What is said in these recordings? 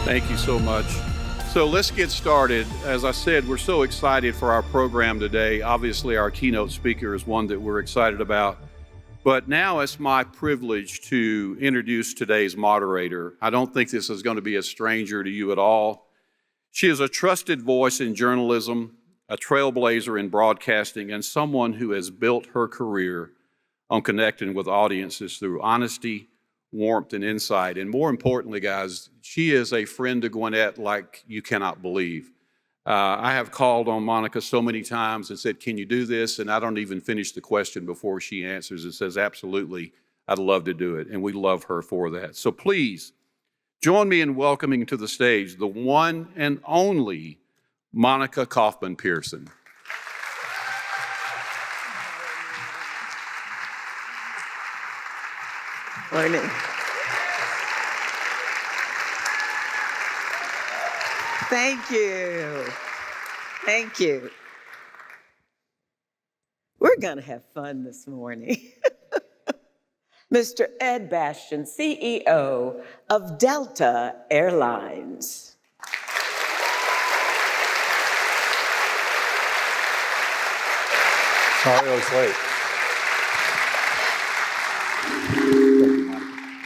Thank you so much. So let's get started. As I said, we're so excited for our program today. Obviously, our keynote speaker is one that we're excited about. But now it's my privilege to introduce today's moderator. I don't think this is going to be a stranger to you at all. She is a trusted voice in journalism, a trailblazer in broadcasting, and someone who has built her career on connecting with audiences through honesty, warmth, and insight. And more importantly, guys, she is a friend to Gwinnett like you cannot believe. I have called on Monica so many times and said, can you do this? And I don't even finish the question before she answers and says, absolutely, I'd love to do it. And we love her for that. So please join me in welcoming to the stage the one and only Monica Kaufman-Pearson. Morning. Thank you. Thank you. We're going to have fun this morning. Mr. Ed Bastian, CEO of Delta Airlines. Sorry I was late.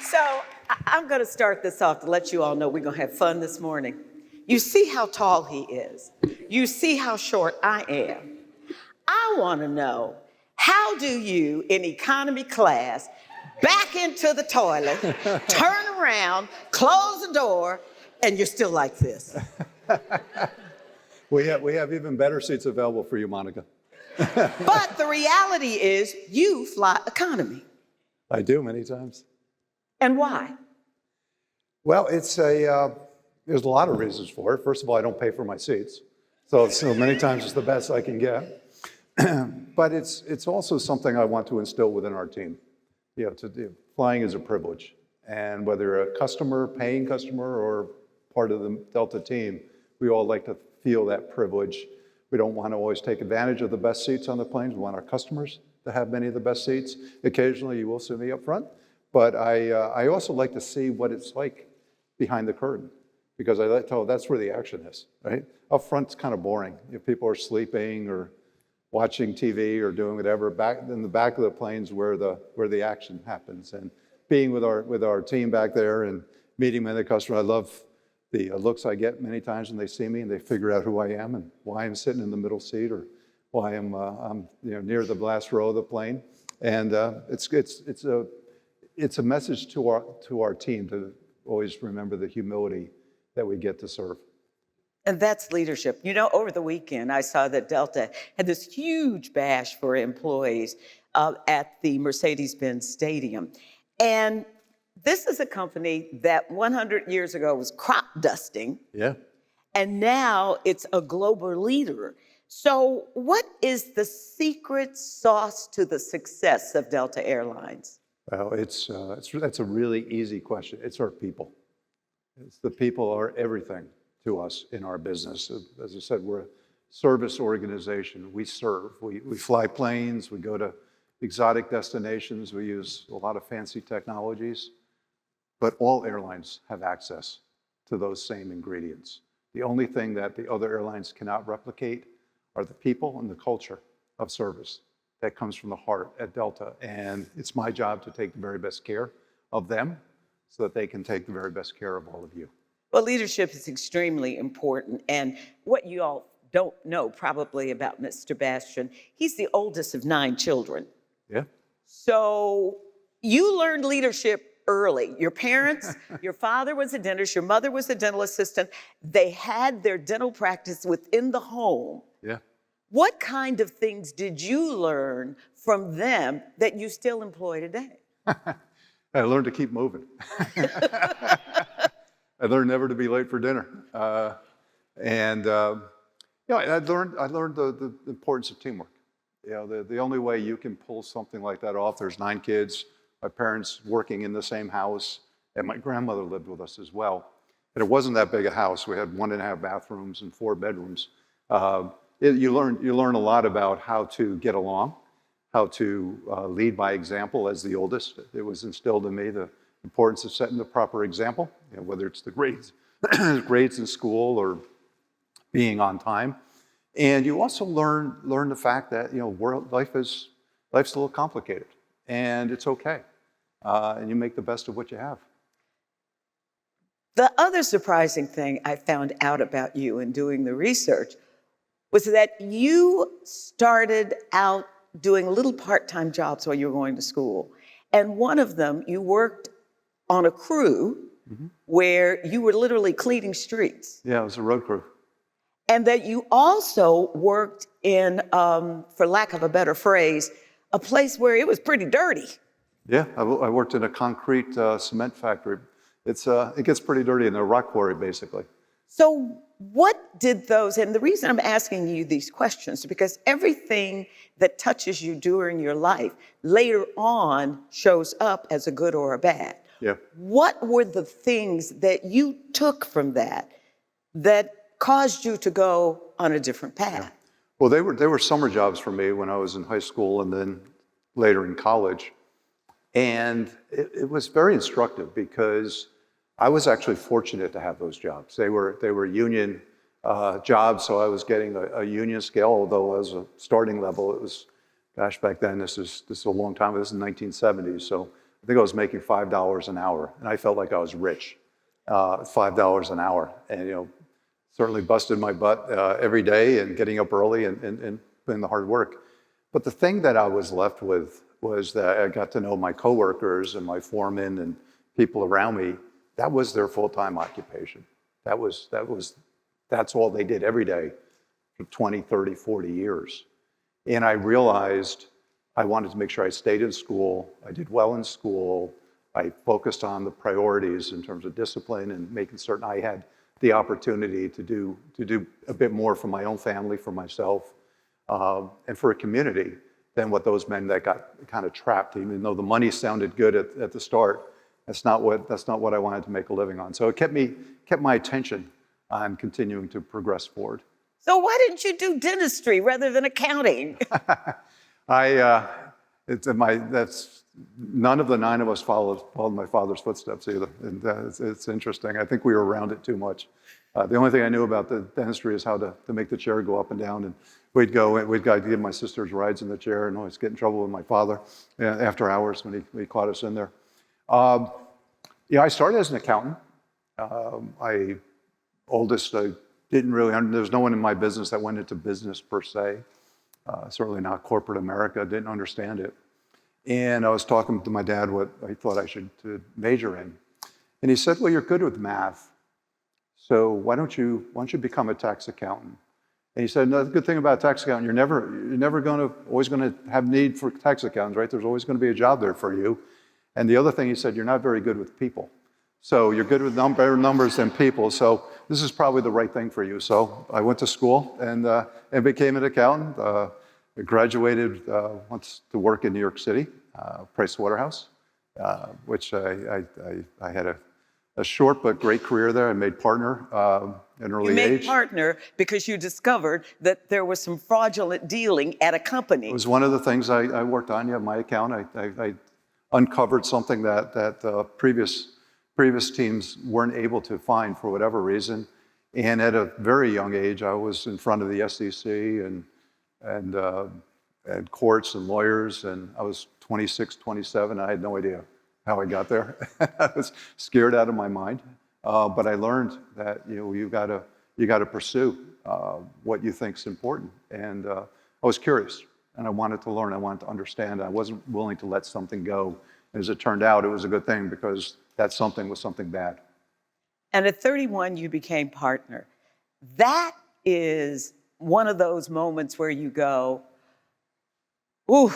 So I'm going to start this off to let you all know we're going to have fun this morning. You see how tall he is. You see how short I am. I want to know, how do you, in economy class, back into the toilet, turn around, close the door, and you're still like this? We have even better seats available for you, Monica. But the reality is you fly economy. I do many times. And why? Well, there's a lot of reasons for it. First of all, I don't pay for my seats. So many times it's the best I can get. But it's also something I want to instill within our team. Flying is a privilege. And whether you're a customer, paying customer, or part of the Delta team, we all like to feel that privilege. We don't want to always take advantage of the best seats on the planes. We want our customers to have many of the best seats. Occasionally, you will see me up front. But I also like to see what it's like behind the curtain, because I like to, that's where the action is, right? Up front's kind of boring. If people are sleeping or watching TV or doing whatever, back in the back of the plane's where the action happens. And being with our team back there and meeting with the customer, I love the looks I get many times when they see me and they figure out who I am and why I'm sitting in the middle seat or why I'm near the last row of the plane. And it's a message to our team to always remember the humility that we get to serve. And that's leadership. You know, over the weekend, I saw that Delta had this huge bash for employees at the Mercedes-Benz Stadium. And this is a company that 100 years ago was crop dusting. Yeah. And now it's a global leader. So what is the secret sauce to the success of Delta Airlines? Well, that's a really easy question. It's our people. The people are everything to us in our business. As I said, we're a service organization. We serve. We fly planes. We go to exotic destinations. We use a lot of fancy technologies. But all airlines have access to those same ingredients. The only thing that the other airlines cannot replicate are the people and the culture of service that comes from the heart at Delta. And it's my job to take the very best care of them so that they can take the very best care of all of you. Well, leadership is extremely important. And what you all don't know probably about Mr. Bastian, he's the oldest of 9 children. Yeah. So you learned leadership early. Your parents, your father was a dentist, your mother was a dental assistant. They had their dental practice within the home. Yeah. What kind of things did you learn from them that you still employ today? I learned to keep moving. I learned never to be late for dinner. I learned the importance of teamwork. The only way you can pull something like that off, there's 9 kids, my parents working in the same house, and my grandmother lived with us as well. And it wasn't that big a house. We had 1.5 bathrooms and 4 bedrooms. You learn a lot about how to get along, how to lead by example as the oldest. It was instilled in me the importance of setting the proper example, whether it's the great grades in school or being on time. And you also learn the fact that life's a little complicated, and it's okay. And you make the best of what you have. The other surprising thing I found out about you in doing the research was that you started out doing little part-time jobs while you were going to school. And one of them, you worked on a crew where you were literally cleaning streets. Yeah, it was a road crew. And that you also worked in, for lack of a better phrase, a place where it was pretty dirty. Yeah, I worked in a concrete cement factory. It gets pretty dirty in a rock quarry, basically. So what did those, and the reason I'm asking you these questions is because everything that touches you during your life later on shows up as a good or a bad. Yeah. What were the things that you took from that caused you to go on a different path? Yeah. Well, they were summer jobs for me when I was in high school and then later in college. And it was very instructive because I was actually fortunate to have those jobs. They were union jobs, so I was getting a union scale, although as a starting level, it was, gosh, back then, this is a long time, this is 1970s, so I think I was making $5 an hour, and I felt like I was rich, $5 an hour. And certainly busted my butt every day and getting up early and putting the hard work. But the thing that I was left with was that I got to know my coworkers and my foremen and people around me. That was their full-time occupation. That's all they did every day for 20, 30, 40 years. And I realized I wanted to make sure I stayed in school. I did well in school. I focused on the priorities in terms of discipline and making certain I had the opportunity to do a bit more for my own family, for myself, and for a community than what those men that got kind of trapped. Even though the money sounded good at the start, that's not what I wanted to make a living on. So it kept my attention on continuing to progress forward. So why didn't you do dentistry rather than accounting? None of the 9 of us followed my father's footsteps either. And it's interesting. I think we were around it too much. The only thing I knew about the dentistry is how to make the chair go up and down. And we'd go to give my sisters rides in the chair and always get in trouble with my father after hours when he caught us in there. I started as an accountant. I didn't really, there's no one in my business that went into business per se. Certainly not corporate America, didn't understand it. And I was talking to my dad what I thought I should major in. And he said, well, you're good with math, so why don't you become a tax accountant? And he said, no, the good thing about a tax accountant, you're always gonna have need for tax accountants, right? There's always gonna be a job there for you. And the other thing he said, you're not very good with people. So you're good with better numbers than people, so this is probably the right thing for you. So I went to school and became an accountant. I graduated, went to work in New York City, Price Waterhouse, which I had a short but great career there. I made partner at an early age. You made partner because you discovered that there was some fraudulent dealing at a company. It was one of the things I worked on. My account. I uncovered something that previous teams weren't able to find for whatever reason. And at a very young age, I was in front of the SEC and courts and lawyers, and I was 26, 27. I had no idea how I got there. I was scared out of my mind. But I learned that you got to pursue what you think is important. And I was curious, and I wanted to learn. I wanted to understand. I wasn't willing to let something go. As it turned out, it was a good thing because that something was something bad. And at 31, you became partner. That is one of those moments where you go, ooh,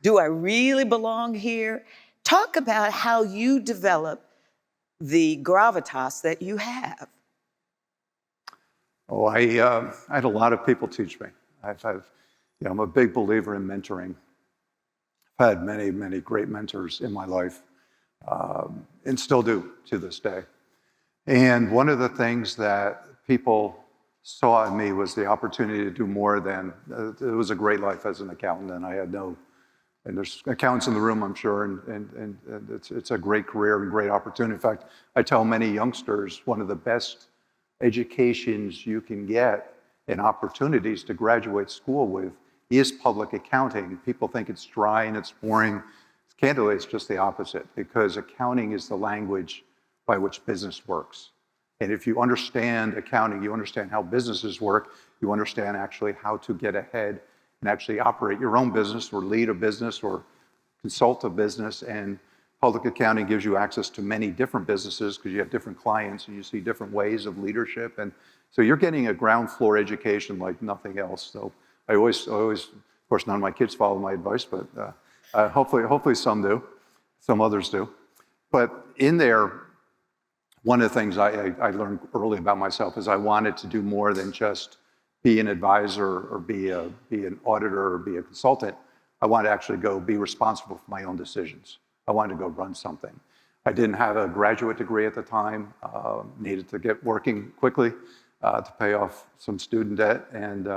do I really belong here? Talk about how you develop the gravitas that you have. Oh, I had a lot of people teach me. I'm a big believer in mentoring. I've had many, many great mentors in my life, and still do to this day. And one of the things that people saw in me was the opportunity to do more than, it was a great life as an accountant, and I had And there's accountants in the room, I'm sure, and it's a great career and great opportunity. In fact, I tell many youngsters one of the best educations you can get and opportunities to graduate school with is public accounting. People think it's dry and it's boring. Candidly, it's just the opposite, because accounting is the language by which business works. And if you understand accounting, you understand how businesses work, you understand actually how to get ahead and actually operate your own business or lead a business or consult a business. And public accounting gives you access to many different businesses because you have different clients and you see different ways of leadership. And so you're getting a ground floor education like nothing else. So I always, of course, none of my kids follow my advice, but hopefully some do, some others do. But in there, one of the things I learned early about myself is I wanted to do more than just be an advisor or be an auditor or be a consultant. I wanted to actually go be responsible for my own decisions. I wanted to go run something. I didn't have a graduate degree at the time, needed to get working quickly to pay off some student debt, and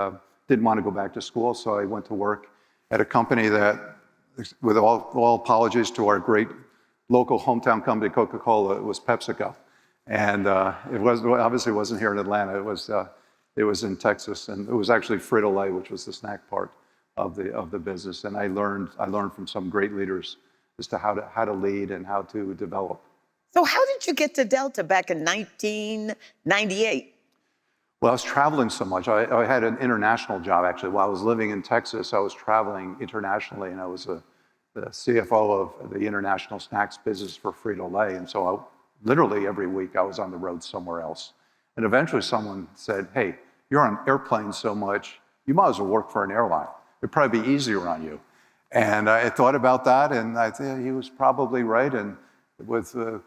didn't want to go back to school, so I went to work at a company that, with all apologies to our great local hometown company, Coca-Cola, it was PepsiCo. And obviously wasn't here in Atlanta, it was in Texas, and it was actually Frito-Lay, which was the snack part of the business. And I learned from some great leaders as to how to lead and how to develop. So how did you get to Delta back in 1998? Well, I was traveling so much. I had an international job, actually. While I was living in Texas, I was traveling internationally, and I was the CFO of the international snacks business for Frito-Lay. And so literally every week I was on the road somewhere else. And eventually someone said, hey, you're on airplanes so much, you might as well work for an airline. It'd probably be easier on you. And I thought about that, and I think he was probably right. And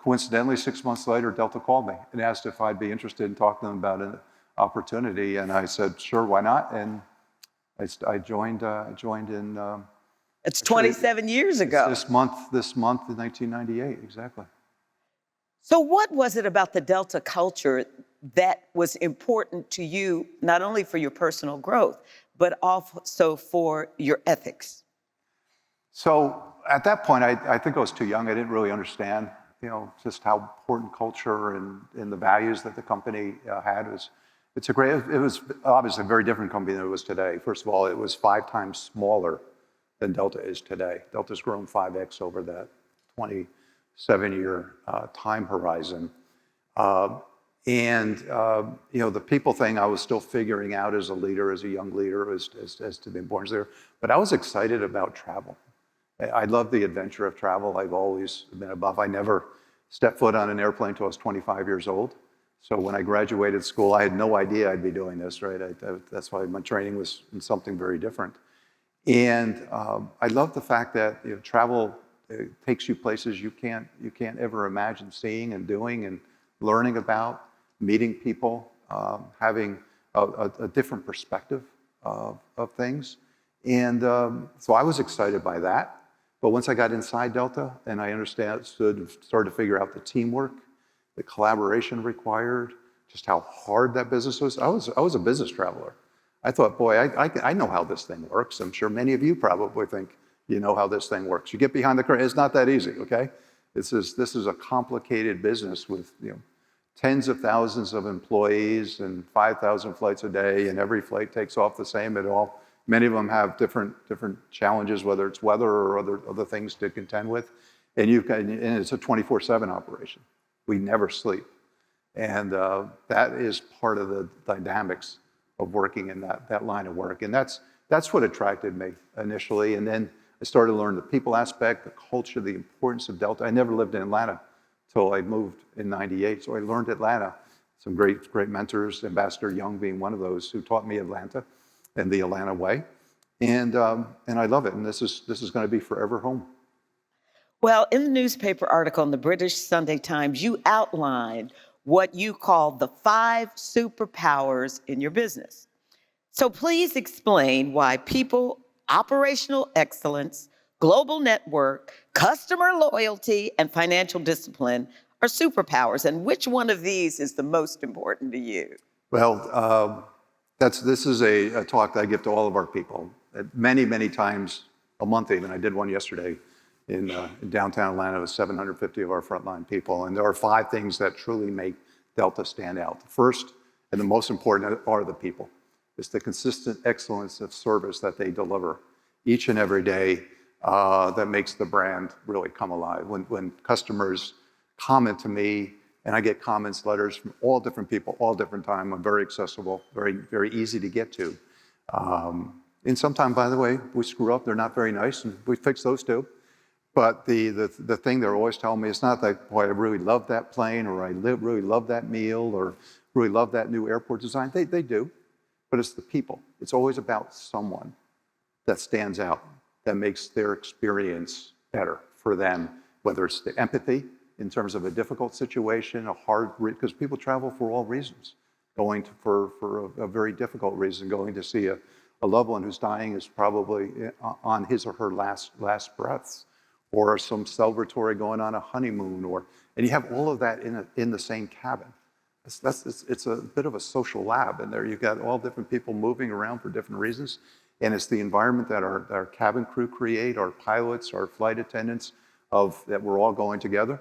coincidentally, 6 months later, Delta called me and asked if I'd be interested in talking to them about an opportunity. And I said, sure, why not? And I joined in... It's 27 years ago. This month in 1998, exactly. So what was it about the Delta culture that was important to you, not only for your personal growth, but also for your ethics? So at that point, I think I was too young. I didn't really understand, just how important culture and the values that the company had. It was obviously a very different company than it was today. First of all, it was 5 times smaller than Delta is today. Delta's grown 5x over that 27-year time horizon. The people thing I was still figuring out as a leader, as a young leader, as to the importance there. But I was excited about travel. I love the adventure of travel. I've always been above. I never stepped foot on an airplane until I was 25 years old. So when I graduated school, I had no idea I'd be doing this, right? That's why my training was in something very different. And I love the fact that travel takes you places you can't ever imagine seeing and doing and learning about, meeting people, having a different perspective of things. And so I was excited by that. But once I got inside Delta and I understood and started to figure out the teamwork, the collaboration required, just how hard that business was, I was a business traveler. I thought, boy, I know how this thing works. I'm sure many of you probably think you know how this thing works. You get behind the curtain, it's not that easy, okay? This is a complicated business with tens of thousands of employees and 5,000 flights a day, and every flight takes off the same at all. Many of them have different challenges, whether it's weather or other things to contend with. And it's a 24/7 operation. We never sleep. And that is part of the dynamics of working in that line of work. And that's what attracted me initially. And then I started to learn the people aspect, the culture, the importance of Delta. I never lived in Atlanta until I moved in '98. So I learned Atlanta. Some great mentors, Ambassador Young being one of those, who taught me Atlanta and the Atlanta way. And I love it. And this is going to be forever home. Well, in the newspaper article in the British Sunday Times, you outlined what you call the 5 superpowers in your business. So please explain why people, operational excellence, global network, customer loyalty, and financial discipline are superpowers, and which one of these is the most important to you? Well, this is a talk that I give to all of our people. Many times a month even. I did one yesterday in downtown Atlanta with 750 of our frontline people. And there are 5 things that truly make Delta stand out. The first and the most important are the people. It's the consistent excellence of service that they deliver each and every day that makes the brand really come alive. When customers comment to me, and I get comments, letters from all different people, all different time, I'm very accessible, very, very easy to get to. And sometimes, by the way, we screw up, they're not very nice, and we fix those too. But the thing they're always telling me, it's not like, boy, I really love that plane, or I really love that meal, or really love that new airport design. They do, but it's the people. It's always about someone that stands out, that makes their experience better for them, whether it's the empathy in terms of a difficult situation, because people travel for all reasons. For a very difficult reason, going to see a loved one who's dying is probably on his or her last breaths, or some celebratory going on a honeymoon, and you have all of that in the same cabin. It's a bit of a social lab, and there you've got all different people moving around for different reasons, and it's the environment that our cabin crew create, our pilots, our flight attendants, that we're all going together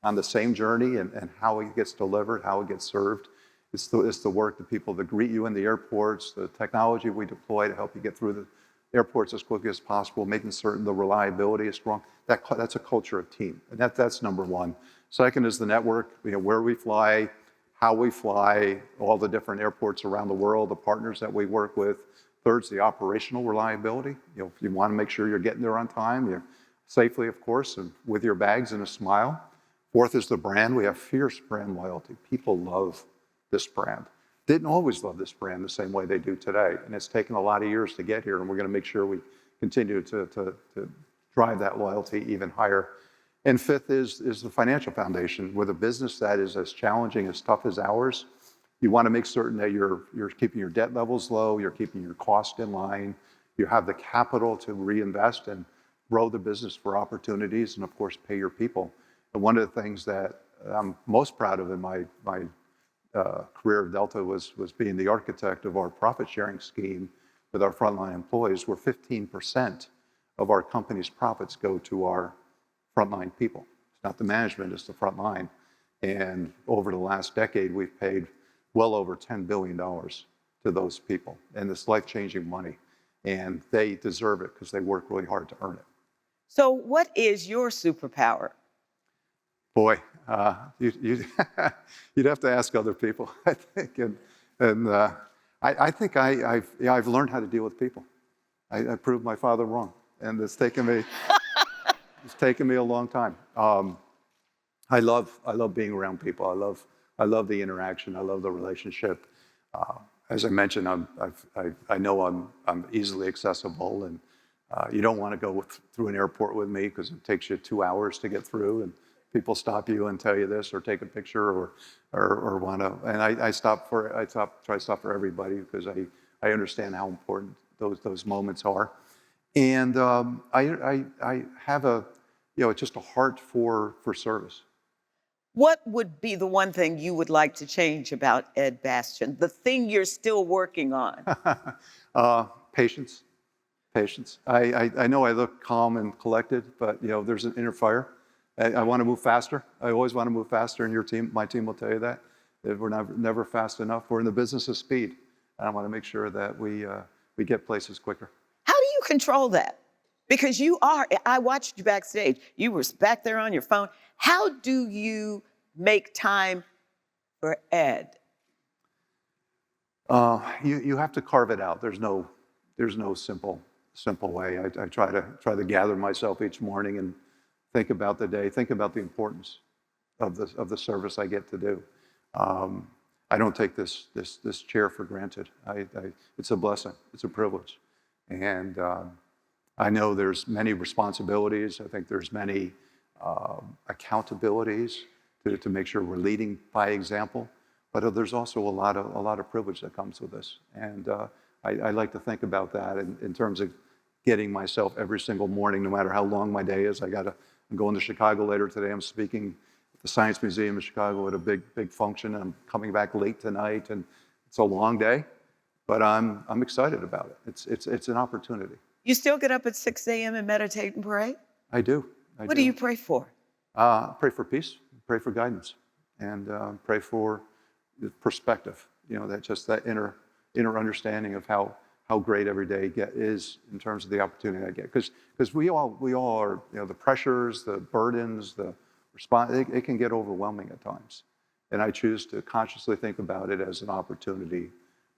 on the same journey, and how it gets delivered, how it gets served. It's the work, the people that greet you in the airports, the technology we deploy to help you get through the airports as quickly as possible, making certain the reliability is strong. That's a culture of team, and that's number one. Second is the network, where we fly, how we fly, all the different airports around the world, the partners that we work with. Third's the operational reliability. You want to make sure you're getting there on time, you're safely, of course, and with your bags and a smile. Fourth is the brand. We have fierce brand loyalty. People love this brand. Didn't always love this brand the same way they do today, and it's taken a lot of years to get here, and we're going to make sure we continue to drive that loyalty even higher. And fifth is the financial foundation. With a business that is as challenging, as tough as ours, you want to make certain that you're keeping your debt levels low, you're keeping your cost in line, you have the capital to reinvest and grow the business for opportunities, and of course, pay your people. And one of the things that I'm most proud of in my career at Delta was being the architect of our profit sharing scheme with our frontline employees, where 15% of our company's profits go to our frontline people. It's not the management, it's the frontline. And over the last decade, we've paid well over $10 billion to those people, and it's life-changing money. And they deserve it because they work really hard to earn it. So what is your superpower? Boy, you'd have to ask other people, I think. And I think I've learned how to deal with people. I proved my father wrong, and it's taken me a long time. I love being around people. I love the interaction. I love the relationship. As I mentioned, I know I'm easily accessible, and you don't want to go through an airport with me because it takes you 2 hours to get through, and people stop you and tell you this, or take a picture, or want to. And I try to stop for everybody because I understand how important those moments are. And I have just a heart for service. What would be the one thing you would like to change about Ed Bastian? The thing you're still working on? Patience. I know I look calm and collected, but there's an inner fire. I want to move faster. I always want to move faster, and my team will tell you that we're never fast enough. We're in the business of speed, and I want to make sure that we get places quicker. How do you control that? Because I watched you backstage. You were back there on your phone. How do you make time for Ed? You have to carve it out. There's no simple way. I try to gather myself each morning and think about the day, think about the importance of the service I get to do. I don't take this chair for granted. It's a blessing. It's a privilege, and I know there's many responsibilities. I think there's many accountabilities to make sure we're leading by example. But there's also a lot of privilege that comes with this, and I like to think about that in terms of getting myself every single morning, no matter how long my day is. I'm going to Chicago later today. I'm speaking at the Science Museum in Chicago at a big function, and I'm coming back late tonight, and it's a long day, but I'm excited about it. It's an opportunity. You still get up at 6 a.m. and meditate and pray? I do. I What do you pray for? Pray for peace, pray for guidance, and pray for the perspective. That inner understanding of how great every day is in terms of the opportunity I get. Because we all are, the pressures, the burdens, the response, it can get overwhelming at times. And I choose to consciously think about it as an opportunity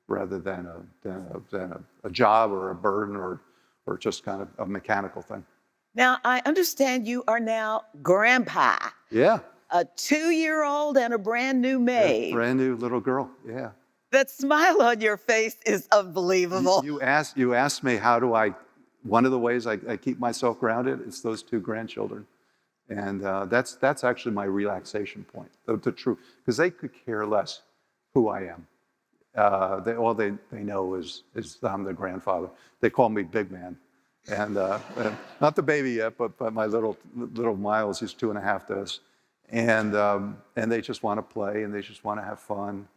rather than a job or a burden or just kind of a mechanical thing. Now, I understand you are now grandpa. Yeah. A 2-year-old and a brand new maid. Yeah, brand new little girl, yeah. That smile on your face is unbelievable. You asked me one of the ways I keep myself grounded is those 2 grandchildren. And that's actually my relaxation point, the truth, because they could care less who I am. All they know is I'm the grandfather. They call me Big Man. And not the baby yet, but my little Miles, he's 2.5 does. And they just want to play and they just want to have fun.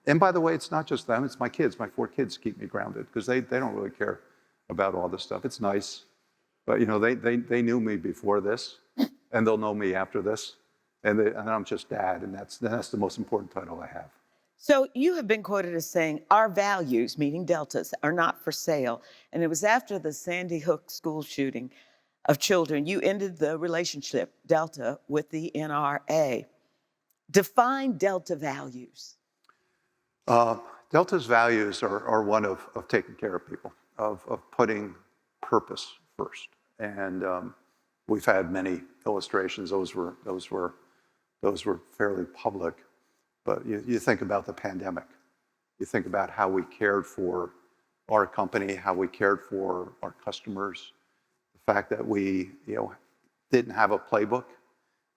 And by the way, it's not just them, it's my kids. My 4 kids keep me grounded because they don't really care about all this stuff. It's nice, but they knew me before this and they'll know me after this. And I'm just dad, and that's the most important title I have. So you have been quoted as saying, our values, meaning Delta's, are not for sale. And it was after the Sandy Hook school shooting of children, you ended the relationship, Delta, with the NRA. Define Delta values. Delta's values are one of taking care of people, of putting purpose first. And we've had many illustrations. Those were fairly public. But you think about the pandemic. You think about how we cared for our company, how we cared for our customers. The fact that we didn't have a playbook.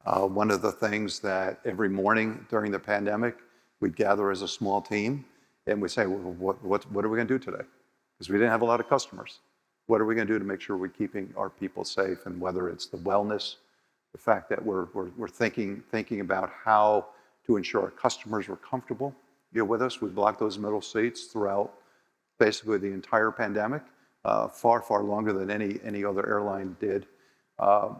One of the things that every morning during the pandemic, we'd gather as a small team and we say, well, what are we going to do today? Because we didn't have a lot of customers. What are we going to do to make sure we're keeping our people safe? And whether it's the wellness, the fact that we're thinking about how to ensure our customers were comfortable with us. We blocked those middle seats throughout basically the entire pandemic, far longer than any other airline did.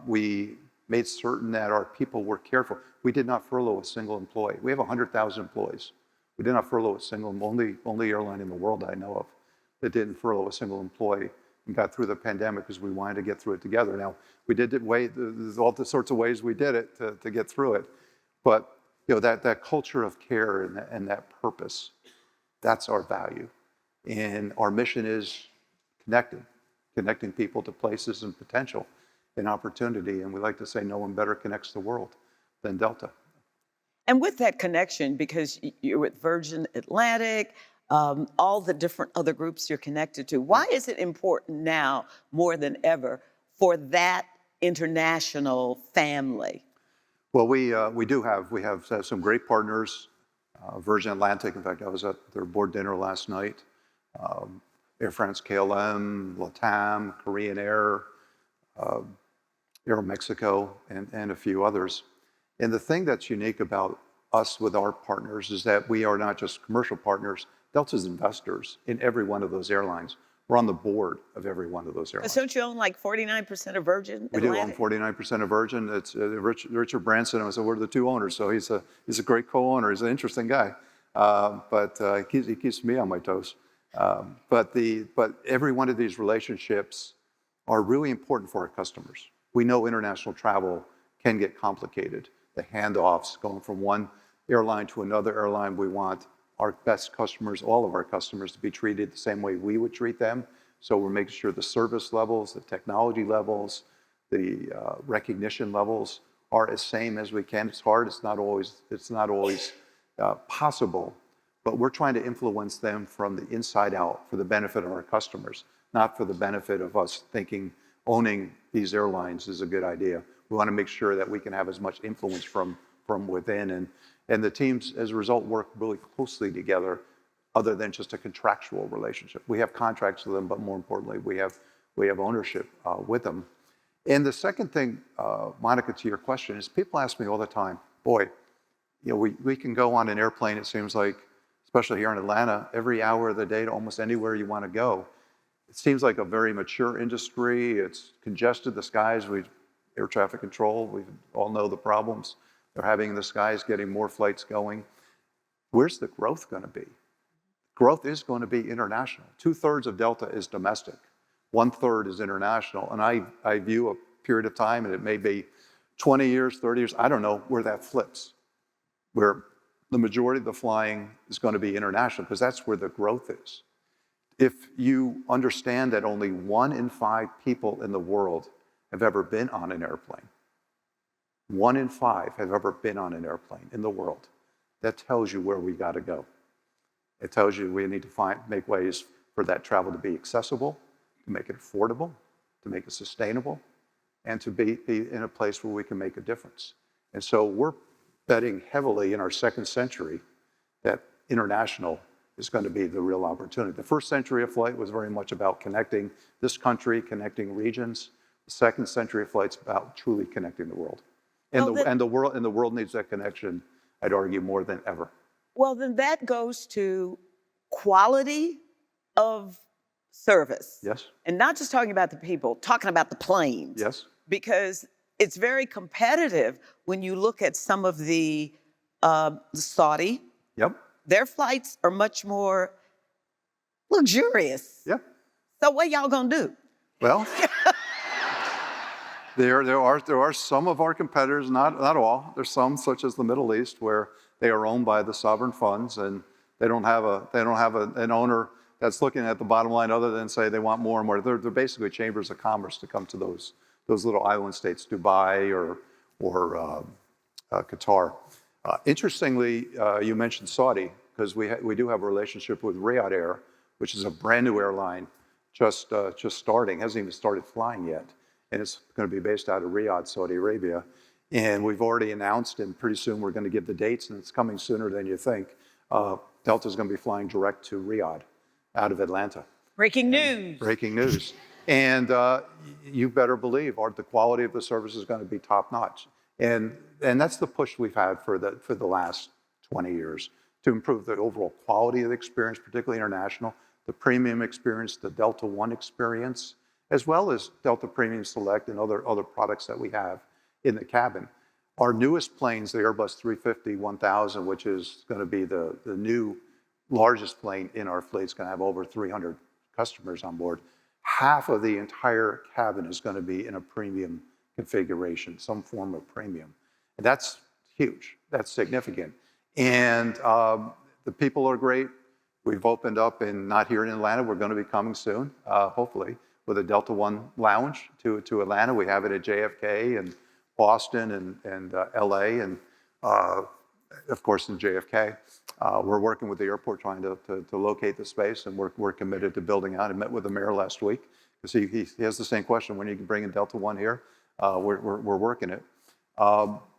We made certain that our people were cared for. We did not furlough a single employee. We have 100,000 employees. We did not furlough a single, only airline in the world I know of that didn't furlough a single employee and got through the pandemic because we wanted to get through it together. Now, we did it there's all the sorts of ways we did it to get through it. But that culture of care and that purpose, that's our value. And our mission is connecting people to places and potential and opportunity. And we like to say no one better connects the world than Delta. And with that connection, because you're with Virgin Atlantic, all the different other groups you're connected to, why is it important now more than ever for that international family? Well, we have some great partners. Virgin Atlantic, in fact, I was at their board dinner last night. Air France, KLM, LATAM, Korean Air, Aero Mexico, and a few others. And the thing that's unique about us with our partners is that we are not just commercial partners. Delta's investors in every one of those airlines. We're on the board of every one of those airlines. Don't you own like 49% of Virgin Atlantic? We do own 49% of Virgin. It's Richard Branson. I said, we're the 2 owners, so he's a great co-owner. He's an interesting guy, but he keeps me on my toes. But every one of these relationships are really important for our customers. We know international travel can get complicated. The handoffs going from one airline to another airline, we want our best customers, all of our customers, to be treated the same way we would treat them. So we're making sure the service levels, the technology levels, the recognition levels are as same as we can. It's hard. It's not always possible, but we're trying to influence them from the inside out for the benefit of our customers, not for the benefit of us thinking owning these airlines is a good idea. We want to make sure that we can have as much influence from within, and the teams, as a result, work really closely together, other than just a contractual relationship. We have contracts with them, but more importantly, we have ownership with them. And the second thing, Monica, to your question, is people ask me all the time, boy, we can go on an airplane, it seems like, especially here in Atlanta, every hour of the day to almost anywhere you want to go. It seems like a very mature industry. It's congested the skies. Air traffic control, we all know the problems they're having in the skies, getting more flights going. Where's the growth going to be? Growth is going to be international. 2/3 of Delta is domestic. 1/3 is international. And I view a period of time, and it may be 20 years, 30 years, I don't know, where that flips, where the majority of the flying is going to be international, because that's where the growth is. If you understand that only 1 in 5 people in the world have ever been on an airplane, 1 in 5 have ever been on an airplane in the world, that tells you where we got to go. It tells you we need to make ways for that travel to be accessible, to make it affordable, to make it sustainable, and to be in a place where we can make a difference. And so we're betting heavily in our second century that international is going to be the real opportunity. The first century of flight was very much about connecting this country, connecting regions. The second century of flight's about truly connecting the world. And, the world needs that connection, I'd argue, more than ever. Well, then that goes to quality of service. Yes. And not just talking about the people, talking about the planes. Yes. Because it's very competitive when you look at some of the Saudi. Yep. Their flights are much more luxurious. Yep. So what y'all gonna do? Well, there are some of our competitors, not all. There's some, such as the Middle East, where they are owned by the sovereign funds, and they don't have an owner that's looking at the bottom line other than say they want more and more. They're basically chambers of commerce to come to those little island states, Dubai or Qatar. Interestingly, you mentioned Saudi, because we do have a relationship with Riyadh Air, which is a brand new airline, just starting, hasn't even started flying yet, and it's going to be based out of Riyadh, Saudi Arabia. And we've already announced, and pretty soon we're going to give the dates, and it's coming sooner than you think. Delta's going to be flying direct to Riyadh out of Atlanta. Breaking news. Breaking news. And you better believe the quality of the service is going to be top notch. And that's the push we've had for the last 20 years to improve the overall quality of the experience, particularly international, the premium experience, the Delta One experience, as well as Delta Premium Select and other products that we have in the cabin. Our newest planes, the Airbus 350-1000, which is going to be the new largest plane in our fleet, is going to have over 300 customers on board. Half of the entire cabin is going to be in a premium configuration, some form of premium. And that's huge. That's significant. And the people are great. We've opened up, and not here in Atlanta, we're going to be coming soon, hopefully, with a Delta One lounge to Atlanta. We have it at JFK and Boston and LA, and of course in JFK. We're working with the airport trying to locate the space, and we're committed to building out. I met with the mayor last week because he has the same question: when you can bring in Delta One here? We're working it.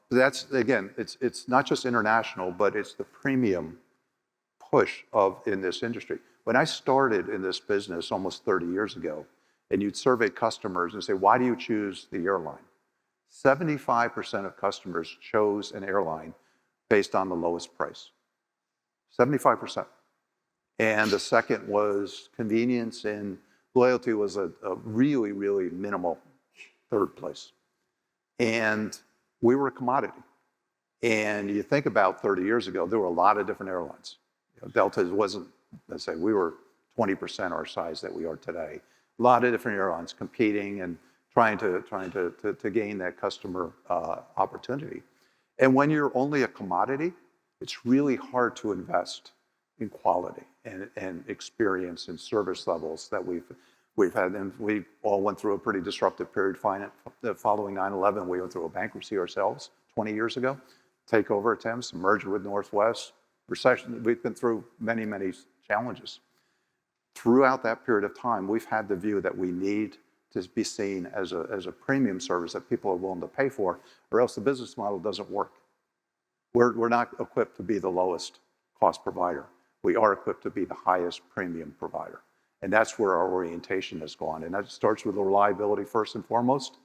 That's, again, it's not just international, but it's the premium push in this industry. When I started in this business almost 30 years ago, and you'd survey customers and say, why do you choose the airline? 75% of customers chose an airline based on the lowest price. 75%. And the second was convenience, and loyalty was a really, really minimal third place. And we were a commodity. And you think about 30 years ago, there were a lot of different airlines. Delta wasn't, let's say, we were 20% our size that we are today. A lot of different airlines competing and trying to gain that customer opportunity. And when you're only a commodity, it's really hard to invest in quality and experience and service levels that we've had. And we all went through a pretty disruptive period following 9/11. We went through a bankruptcy ourselves 20 years ago, takeover attempts, merger with Northwest, recession. We've been through many, many challenges. Throughout that period of time, we've had the view that we need to be seen as a premium service that people are willing to pay for, or else the business model doesn't work. We're not equipped to be the lowest cost provider. We are equipped to be the highest premium provider. And that's where our orientation has gone. And that starts with the reliability first and foremost,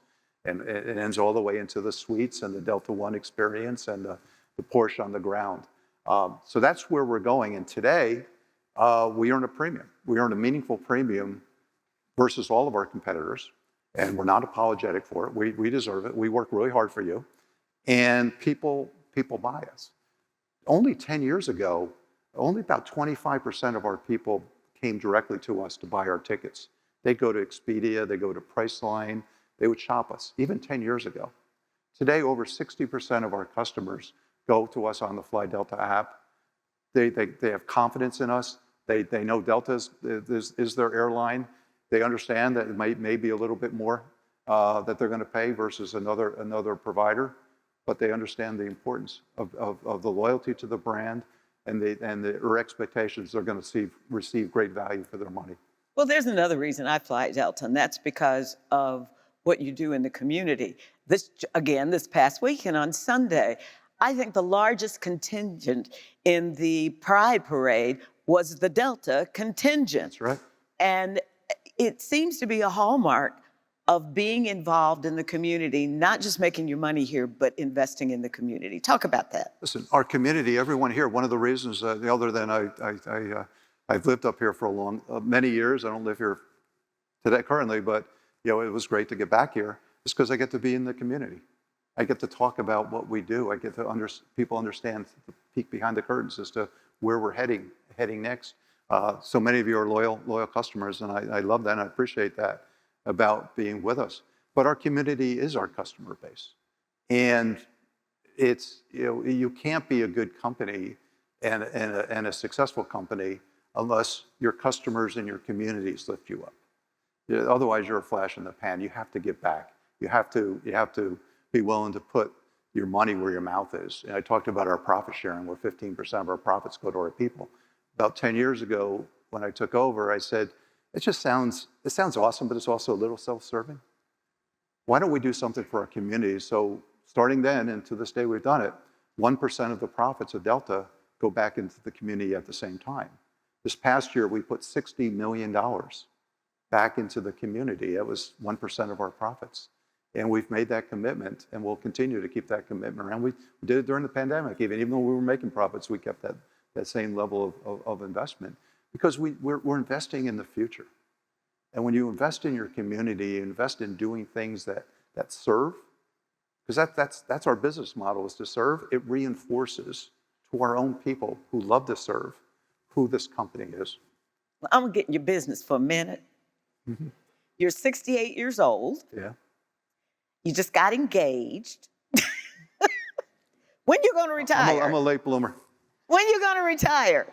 and it ends all the way into the suites and the Delta One experience and the Porsche on the ground. So that's where we're going. And today, we earn a premium. We earn a meaningful premium versus all of our competitors, and we're not apologetic for it. We deserve it. We work really hard for you, and people buy us. Only 10 years ago, only about 25% of our people came directly to us to buy our tickets. They go to Expedia, they go to Priceline, they would shop us, even 10 years ago. Today, over 60% of our customers go to us on the Fly Delta app. They have confidence in us. They know Delta is their airline. They understand that it may be a little bit more that they're going to pay versus another provider, but they understand the importance of the loyalty to the brand and their expectations they're going to receive great value for their money. Well, there's another reason I fly Delta, and that's because of what you do in the community. This past weekend on Sunday, I think the largest contingent in the Pride Parade was the Delta contingent. That's right. And it seems to be a hallmark of being involved in the community, not just making your money here, but investing in the community. Talk about that. Listen, our community, everyone here, one of the reasons, other than I've lived up here for many years. I don't live here today currently, but it was great to get back here. It's because I get to be in the community. I get to talk about what we do. I get to people understand the peek behind the curtains as to where we're heading next. So many of you are loyal customers, and I love that and I appreciate that about being with us. But our community is our customer base. And it's, you can't be a good company and a successful company unless your customers and your communities lift you up. Otherwise, you're a flash in the pan. You have to give back. You have to be willing to put your money where your mouth is. And I talked about our profit sharing, where 15% of our profits go to our people. About 10 years ago, when I took over, I said, it sounds awesome, but it's also a little self-serving. Why don't we do something for our community? So starting then, and to this day we've done it, 1% of the profits of Delta go back into the community at the same time. This past year, we put $60 million back into the community. That was 1% of our profits. And we've made that commitment, and we'll continue to keep that commitment around. We did it during the pandemic. Even though we were making profits, we kept that same level of investment because we're investing in the future. And when you invest in your community, you invest in doing things that serve, because that's our business model, is to serve. It reinforces to our own people who love to serve who this company is. Well, I'm gonna get in your business for a minute. Mm-hmm. You're 68 years old. Yeah. You just got engaged. When you gonna retire? I'm a late bloomer. When you gonna retire?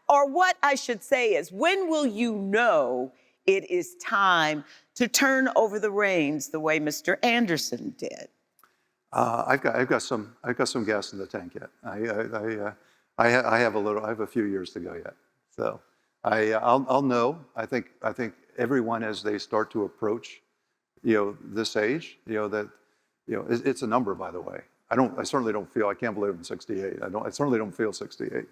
Or what I should say is, when will you know it is time to turn over the reins the way Mr. Anderson did? I've got some gas in the tank yet. I have a few years to go yet. So I'll know. I think everyone, as they start to approach, this age, it's a number, by the way. I certainly don't feel, I can't believe I'm 68. I certainly don't feel 68.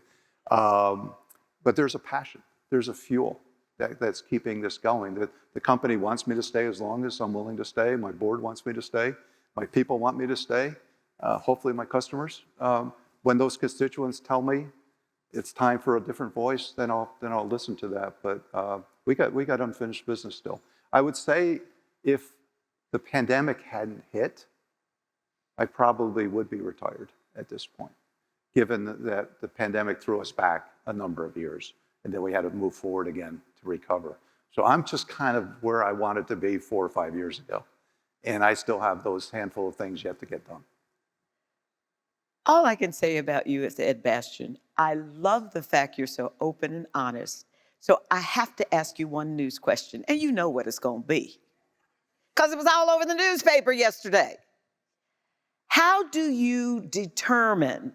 But there's a passion, there's a fuel that's keeping this going. The company wants me to stay as long as I'm willing to stay. My board wants me to stay. My people want me to stay. Hopefully my customers. When those constituents tell me it's time for a different voice, then I'll listen to that. But we got unfinished business still. I would say if the pandemic hadn't hit, I probably would be retired at this point, given that the pandemic threw us back a number of years, and then we had to move forward again to recover. So I'm just kind of where I wanted to be 4 or 5 years ago, and I still have those handful of things yet to get done. All I can say about you is, Ed Bastian, I love the fact you're so open and honest. So I have to ask you one news question, and you know what it's going to be, because it was all over the newspaper yesterday. How do you determine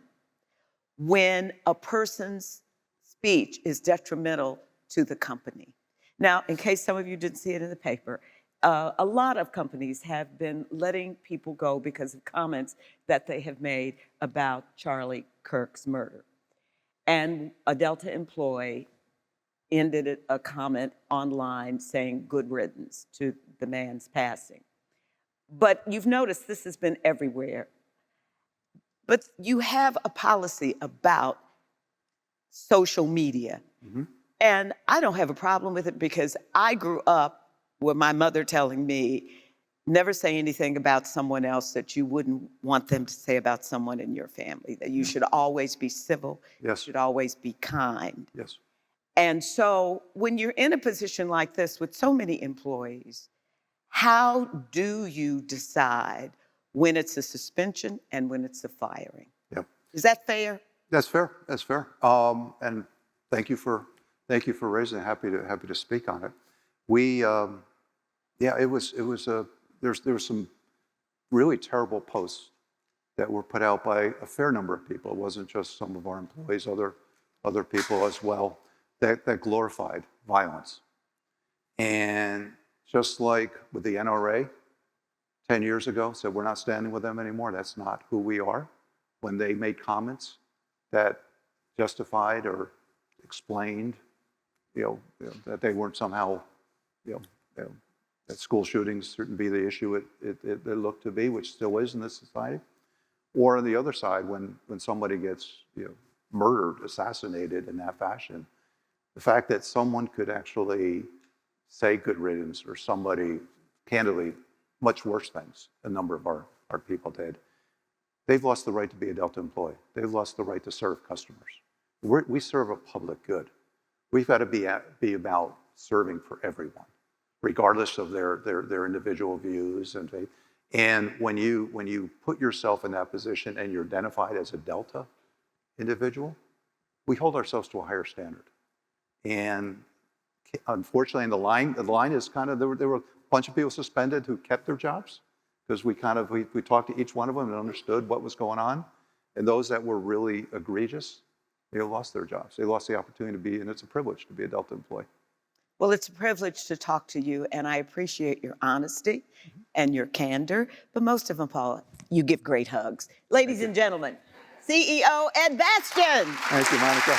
when a person's speech is detrimental to the company? Now, in case some of you didn't see it in the paper, a lot of companies have been letting people go because of comments that they have made about Charlie Kirk's murder. And a Delta employee ended a comment online saying good riddance to the man's passing. But you've noticed this has been everywhere. But you have a policy about social media. Mm-hmm. And I don't have a problem with it because I grew up with my mother telling me, never say anything about someone else that you wouldn't want them to say about someone in your family, that you should always be civil, you Yes. should always be kind. Yes. And so when you're in a position like this with so many employees, how do you decide when it's a suspension and when it's a firing? Yep. Is that fair? That's fair. That's fair. And thank you for raising it. Happy to speak on it. We, yeah, it was there were some really terrible posts that were put out by a fair number of people. It wasn't just some of our employees, other people as well, that glorified violence. And just like with the NRA 10 years ago, said we're not standing with them anymore. That's not who we are. When they made comments that justified or explained, that they weren't somehow, that school shootings shouldn't be the issue it looked to be, which still is in this society. Or on the other side, when somebody gets murdered, assassinated in that fashion, the fact that someone could actually say good riddance, or somebody, candidly, much worse things, a number of our people did, they've lost the right to be a Delta employee. They've lost the right to serve customers. We serve a public good. We've got to be about serving for everyone, regardless of their individual views and faith. And when you put yourself in that position and you're identified as a Delta individual, we hold ourselves to a higher standard. And unfortunately, the line is kind of, there were a bunch of people suspended who kept their jobs, because we talked to each one of them and understood what was going on. And those that were really egregious, they lost their jobs. They lost the opportunity to be, and it's a privilege to be a Delta employee. Well, it's a privilege to talk to you, and I appreciate your honesty and your candor, but most of all, you give great hugs. Ladies and gentlemen, CEO Ed Bastian. Thank you, Monica.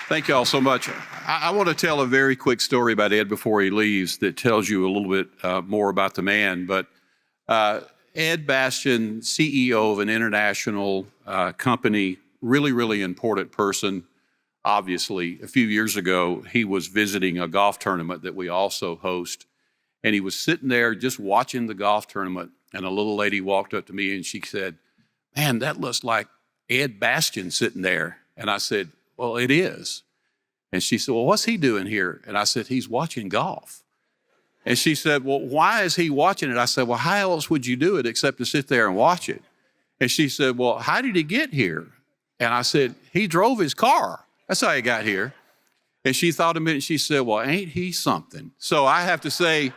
Thank you all so much. I want to tell a very quick story about Ed before he leaves that tells you a little bit more about the man. But Ed Bastian, CEO of an international company, really, really important person. Obviously, a few years ago, he was visiting a golf tournament that we also host. And he was sitting there just watching the golf tournament. And a little lady walked up to me and she said, "Man, that looks like Ed Bastian sitting there." And I said, "Well, it is." And she said, "Well, what's he doing here?" And I said, "He's watching golf." And she said, "Well, why is he watching it?" I said, "Well, how else would you do it except to sit there and watch it?" And she said, "Well, how did he get here?" And I said, "He drove his car. That's how he got here." And she thought a minute. She said, "Well, ain't he something?" So I have to say,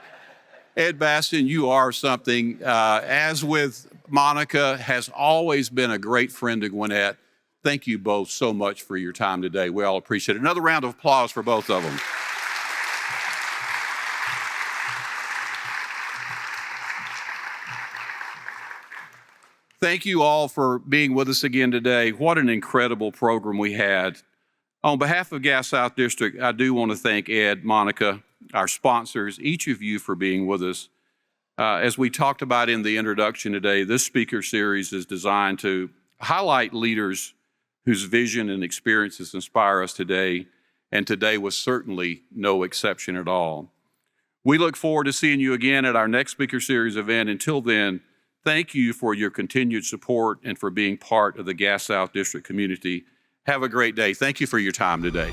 Ed Bastian, you are something. As with Monica, has always been a great friend to Gwinnett. Thank you both so much for your time today. We all appreciate it. Another round of applause for both of them. Thank you all for being with us again today. What an incredible program we had. On behalf of Gas South District, I do want to thank Ed, Monica, our sponsors, each of you for being with us. As we talked about in the introduction today, this speaker series is designed to highlight leaders whose vision and experiences inspire us today, and today was certainly no exception at all. We look forward to seeing you again at our next speaker series event. Until then, thank you for your continued support and for being part of the Gas South District community. Have a great day. Thank you for your time today.